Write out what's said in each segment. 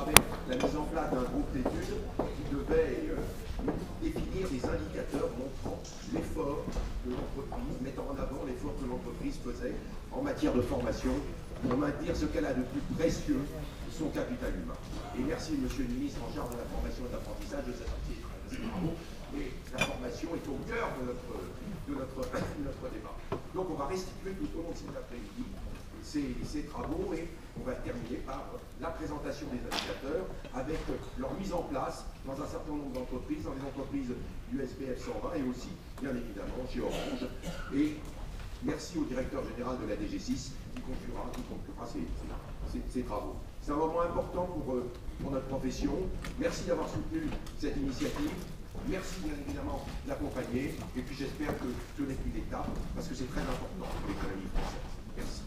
travers la mise en place d'un groupe d'études qui devait définir des indicateurs montrant l'effort de l'entreprise, mettant en avant l'effort que l'entreprise faisait en matière de formation pour maintenir ce qu'elle a de plus précieux, son capital humain. Et merci Monsieur le ministre en charge de la formation et de l'apprentissage de ces travaux. Et la formation est au cœur de notre débat. Donc on va restituer tout au long de cet après-midi ces travaux et on va terminer par la présentation des indicateurs avec leur mise en place dans un certain nombre d'entreprises, dans les entreprises du SBF 120 et aussi, bien évidemment, chez Orange. Et merci au directeur général de la DG6 qui conclura ces travaux. C'est un moment important pour notre profession. Merci d'avoir soutenu cette initiative. Merci bien évidemment d'accompagner. Et puis j'espère que ce n'est plus d'étape parce que c'est très important pour l'économie française. Merci.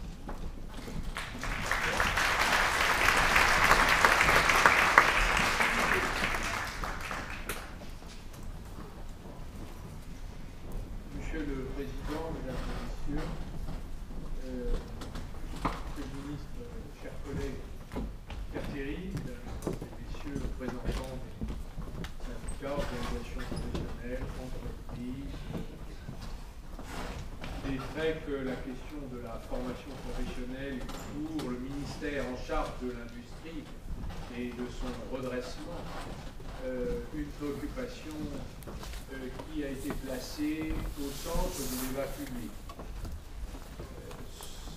Monsieur le Président, Mesdames et Messieurs, Monsieur le Ministre, chers collègues, Pierre Thierry, Mesdames et Messieurs, représentants des syndicats, organisations professionnelles, entreprises. Il est vrai que la question de la formation professionnelle pour le ministère en charge de l'industrie et de son redressement, une préoccupation qui a été placée au centre du débat public.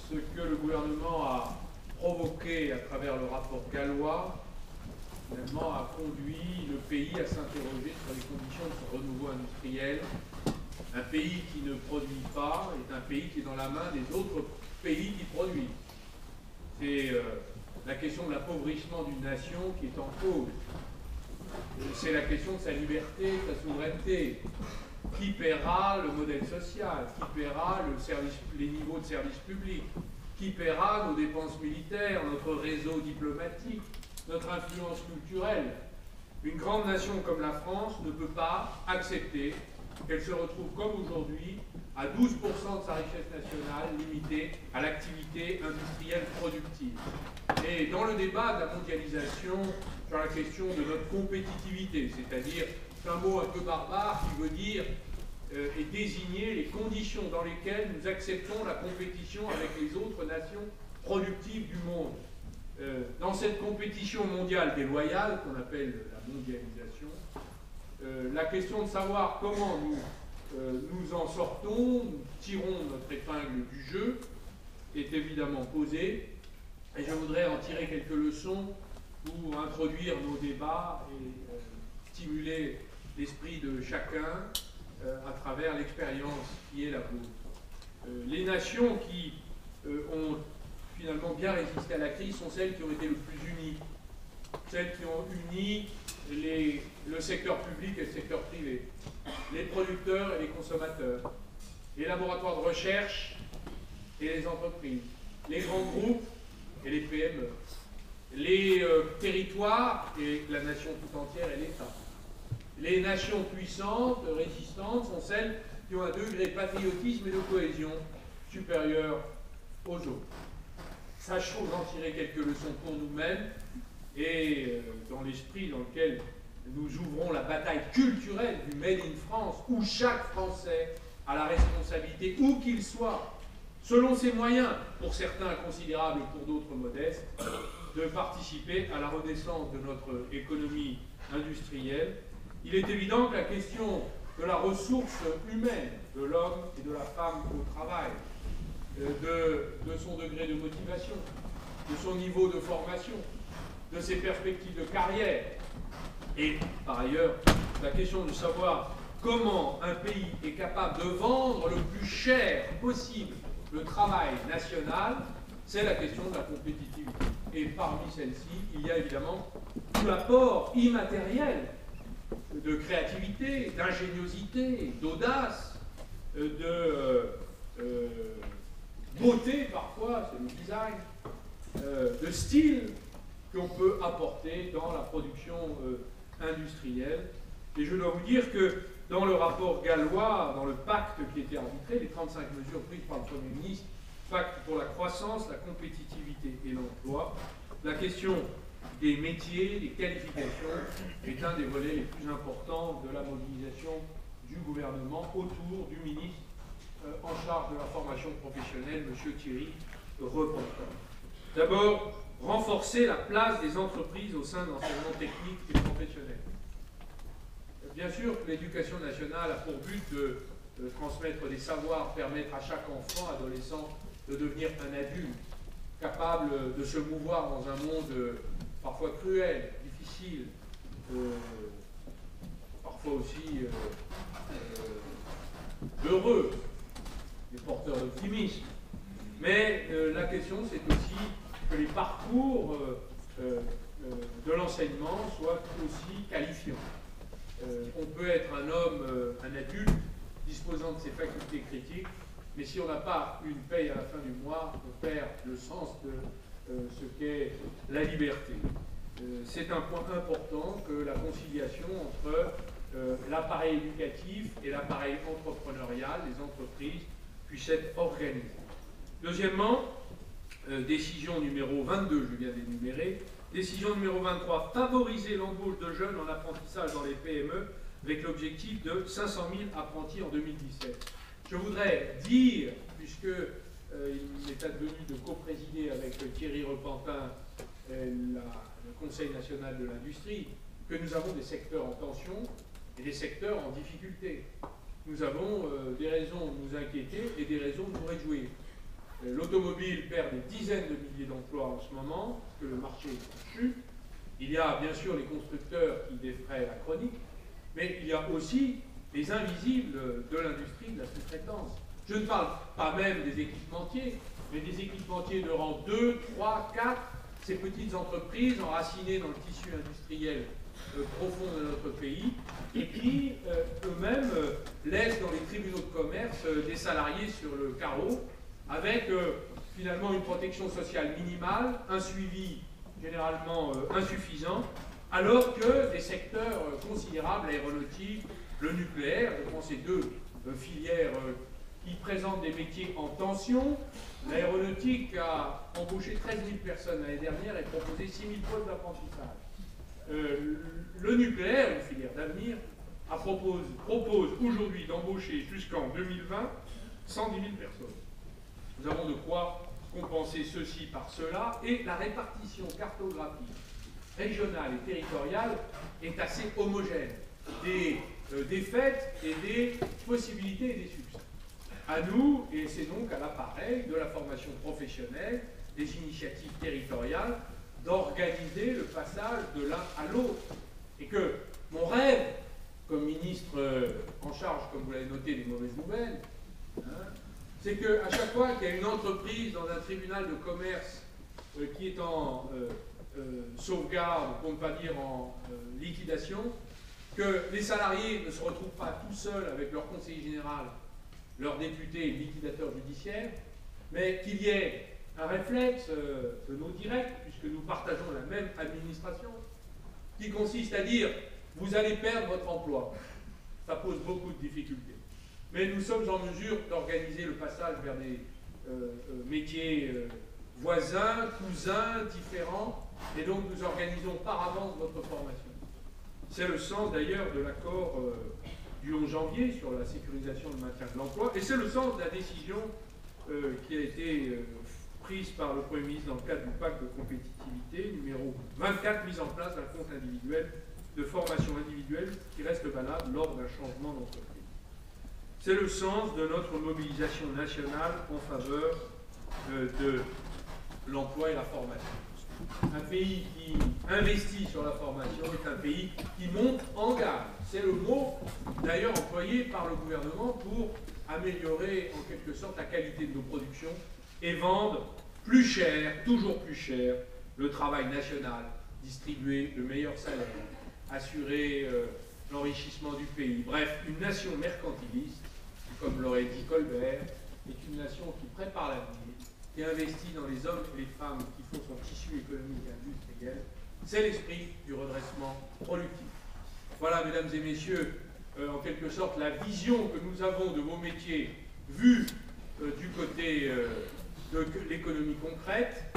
Ce que le gouvernement a provoqué à travers le rapport Gallois, finalement, a conduit le pays à s'interroger sur les conditions de son renouveau industriel. Un pays qui ne produit pas est un pays qui est dans la main des autres pays qui produisent. C'est la question de l'appauvrissement d'une nation qui est en cause. C'est la question de sa liberté, de sa souveraineté. Qui paiera le modèle social? Qui paiera les niveaux de service public? Qui paiera nos dépenses militaires, notre réseau diplomatique, notre influence culturelle? Une grande nation comme la France ne peut pas accepter qu'elle se retrouve comme aujourd'hui à 12% de sa richesse nationale limitée à l'activité industrielle productive. Et dans le débat de la mondialisation, sur la question de notre compétitivité, c'est-à-dire, c'est un mot un peu barbare qui veut dire et désigner les conditions dans lesquelles nous acceptons la compétition avec les autres nations productives du monde. Dans cette compétition mondiale déloyale, qu'on appelle la mondialisation, la question de savoir comment nous en sortons, nous tirons notre épingle du jeu, est évidemment posée. Et je voudrais en tirer quelques leçons pour introduire nos débats et stimuler l'esprit de chacun à travers l'expérience qui est la vôtre. Les nations qui ont finalement bien résisté à la crise sont celles qui ont été le plus unies, celles qui ont uni le secteur public et le secteur privé, les producteurs et les consommateurs, les laboratoires de recherche et les entreprises, les grands groupes et les PME, les territoires et la nation tout entière et l'État. Les nations puissantes, résistantes, sont celles qui ont un degré de patriotisme et de cohésion supérieur aux autres. Sachons en tirer quelques leçons pour nous-mêmes et dans l'esprit dans lequel nous ouvrons la bataille culturelle du Made in France, où chaque Français a la responsabilité, où qu'il soit, selon ses moyens, pour certains considérables, pour d'autres modestes, de participer à la renaissance de notre économie industrielle. Il est évident que la question de la ressource humaine, de l'homme et de la femme au travail, de son degré de motivation, de son niveau de formation, de ses perspectives de carrière, et par ailleurs, la question de savoir comment un pays est capable de vendre le plus cher possible le travail national, c'est la question de la compétitivité. Et parmi celles-ci, il y a évidemment tout l'apport immatériel de créativité, d'ingéniosité, d'audace, de beauté parfois, c'est le design, de style qu'on peut apporter dans la production industrielle. Et je dois vous dire que dans le rapport gallois, dans le pacte qui était arbitré, les 35 mesures prises par le Premier ministre, pacte pour la croissance, la compétitivité et l'emploi, la question des métiers, des qualifications, est un des volets les plus importants de la mobilisation du gouvernement autour du ministre en charge de la formation professionnelle, M. Thierry Repentin. D'abord, renforcer la place des entreprises au sein de l'enseignement technique et professionnel. Bien sûr que l'éducation nationale a pour but de transmettre des savoirs, permettre à chaque enfant, adolescent, de devenir un adulte, capable de se mouvoir dans un monde parfois cruel, difficile, parfois aussi heureux, et porteur d'optimisme. Mais la question, c'est aussi que les parcours de l'enseignement soient aussi qualifiants. On peut être un homme, un adulte, disposant de ses facultés critiques, mais si on n'a pas une paye à la fin du mois, on perd le sens de ce qu'est la liberté. C'est un point important que la conciliation entre l'appareil éducatif et l'appareil entrepreneurial des entreprises puisse être organisée. Deuxièmement, décision numéro 22, je viens d'énumérer. Décision numéro 23, favoriser l'embauche de jeunes en apprentissage dans les PME avec l'objectif de 500 000 apprentis en 2017. Je voudrais dire, puisqu'il m'est advenu de co-présider avec Thierry Repentin le Conseil national de l'industrie, que nous avons des secteurs en tension et des secteurs en difficulté. Nous avons des raisons de nous inquiéter et des raisons de nous réjouir. L'automobile perd des dizaines de milliers d'emplois en ce moment, parce que le marché est en chute. Il y a bien sûr les constructeurs qui défraient la chronique, mais il y a aussi les invisibles de l'industrie de la sous-traitance. Je ne parle pas même des équipementiers, mais des équipementiers de rang 2, 3, 4, ces petites entreprises enracinées dans le tissu industriel profond de notre pays, et qui eux-mêmes laissent dans les tribunaux de commerce des salariés sur le carreau, avec finalement une protection sociale minimale, un suivi généralement insuffisant, alors que des secteurs considérables, l'aéronautique, le nucléaire, je prends ces deux filières qui présentent des métiers en tension. L'aéronautique a embauché 13 000 personnes l'année dernière et proposé 6 000 postes d'apprentissage. Le nucléaire, une filière d'avenir, propose aujourd'hui d'embaucher jusqu'en 2020 110 000 personnes. Nous avons de quoi compenser ceci par cela, et la répartition cartographique régionale et territoriale est assez homogène des défaites et des possibilités et des succès. À nous, et c'est donc à l'appareil de la formation professionnelle, des initiatives territoriales, d'organiser le passage de l'un à l'autre. Et que mon rêve, comme ministre en charge, comme vous l'avez noté, des mauvaises nouvelles, c'est qu'à chaque fois qu'il y a une entreprise dans un tribunal de commerce qui est en sauvegarde, pour ne pas dire en liquidation, que les salariés ne se retrouvent pas tout seuls avec leur conseiller général, leur député et liquidateur judiciaire, mais qu'il y ait un réflexe de nos directs, puisque nous partageons la même administration, qui consiste à dire « vous allez perdre votre emploi ». Ça pose beaucoup de difficultés. Mais nous sommes en mesure d'organiser le passage vers des métiers voisins, cousins, différents, et donc nous organisons par avance votre formation. C'est le sens d'ailleurs de l'accord du 11 janvier sur la sécurisation et le maintien de l'emploi, et c'est le sens de la décision qui a été prise par le Premier ministre dans le cadre du pacte de compétitivité, numéro 24, mise en place d'un compte individuel de formation individuelle qui reste valable lors d'un changement d'entreprise. C'est le sens de notre mobilisation nationale en faveur de l'emploi et la formation. Un pays qui investit sur la formation est un pays qui monte en gamme. C'est le mot d'ailleurs employé par le gouvernement pour améliorer en quelque sorte la qualité de nos productions et vendre plus cher, toujours plus cher, le travail national, distribuer le meilleur salaire, assurer l'enrichissement du pays. Bref, une nation mercantiliste, comme l'aurait dit Colbert, est une nation qui prépare l'avenir, qui investit dans les hommes et les femmes qui font son tissu économique et industriel. C'est l'esprit du redressement productif. Voilà, mesdames et messieurs, en quelque sorte, la vision que nous avons de vos métiers vue du côté de l'économie concrète.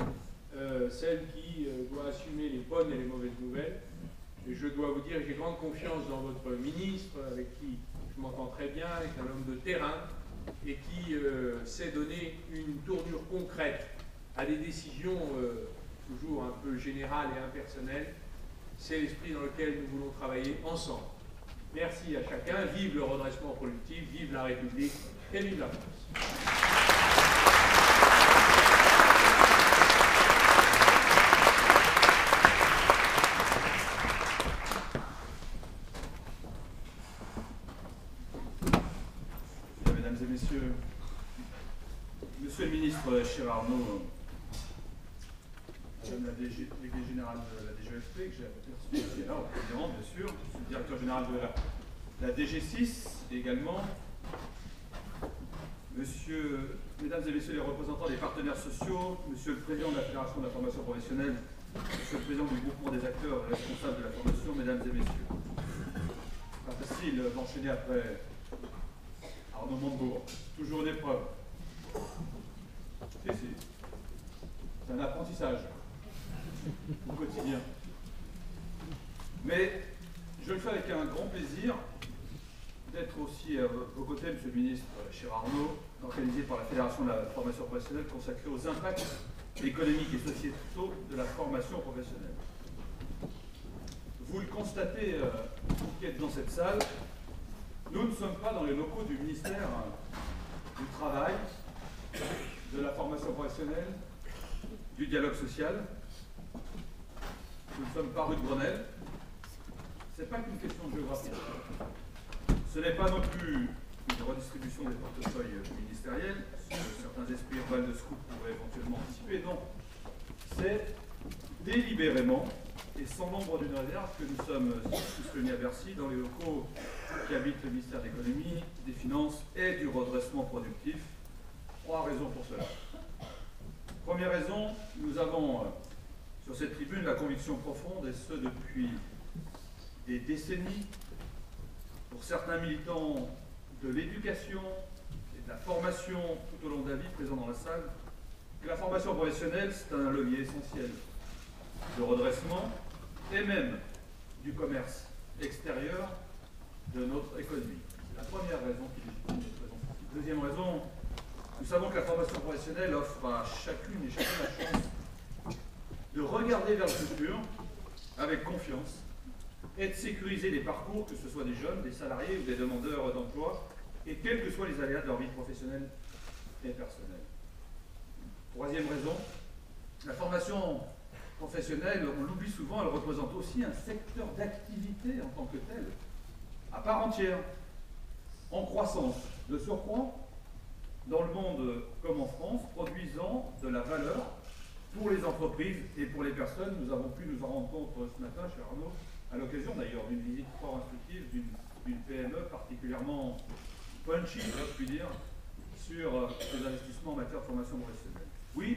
celle qui doit assumer les bonnes et les mauvaises nouvelles. Et je dois vous dire que j'ai grande confiance dans votre ministre, avec qui je m'entends très bien, est un homme de terrain, et qui sait donner une tournure concrète à des décisions toujours un peu générales et impersonnelles. C'est l'esprit dans lequel nous voulons travailler ensemble. Merci à chacun, vive le redressement productif, vive la République et vive la France. Mesdames et messieurs, Monsieur le ministre Chirarnaud, Madame la déléguée générale de la DGEFP, que j'ai aperçu qui est là, évidemment, bien sûr, je suis le directeur général de la DG6 également, Mesdames et messieurs les représentants des partenaires sociaux, Monsieur le président de la Fédération de la formation professionnelle, Monsieur le président du groupement des acteurs responsables de la formation, Mesdames et messieurs. Pas facile d'enchaîner après Arnaud Montebourg, toujours une épreuve. C'est un apprentissage au quotidien. Mais je le fais avec un grand plaisir d'être aussi à vos côtés, Monsieur le ministre Chirarnaud, organisé par la Fédération de la formation professionnelle consacrée aux impacts économiques et sociétaux de la formation professionnelle. Vous le constatez, vous qui êtes dans cette salle, nous ne sommes pas dans les locaux du ministère du Travail, de la formation professionnelle, du dialogue social. Nous ne sommes pas rue de Grenelle. Ce n'est pas qu'une question de géographie. Ce n'est pas non plus une redistribution des portefeuilles ministériels, ce que certains esprits urbains de scoop pourraient éventuellement anticiper. Non. C'est délibérément et sans l'ombre d'une réserve que nous sommes tous réunis à Bercy dans les locaux qui habitent le ministère de l'économie, des finances et du redressement productif. 3 raisons pour cela. Première raison, nous avons sur cette tribune la conviction profonde, et ce depuis des décennies, pour certains militants de l'éducation et de la formation tout au long de la vie présents dans la salle, que la formation professionnelle, c'est un levier essentiel de redressement et même du commerce extérieur de notre économie. C'est la première raison qui légitime notre présence ici. Deuxième raison, nous savons que la formation professionnelle offre à chacune et chacun la chance de regarder vers le futur avec confiance et de sécuriser les parcours, que ce soit des jeunes, des salariés ou des demandeurs d'emploi, et quels que soient les aléas de leur vie professionnelle et personnelle. Troisième raison, la formation professionnelle, on l'oublie souvent, elle représente aussi un secteur d'activité en tant que tel, à part entière, en croissance, de surcroît, dans le monde comme en France, produisant de la valeur pour les entreprises et pour les personnes. Nous avons pu nous en rendre compte ce matin, cher Arnaud, à l'occasion d'ailleurs d'une visite fort instructive d'une PME particulièrement punchy, je puis dire, sur les investissements en matière de formation professionnelle. Oui,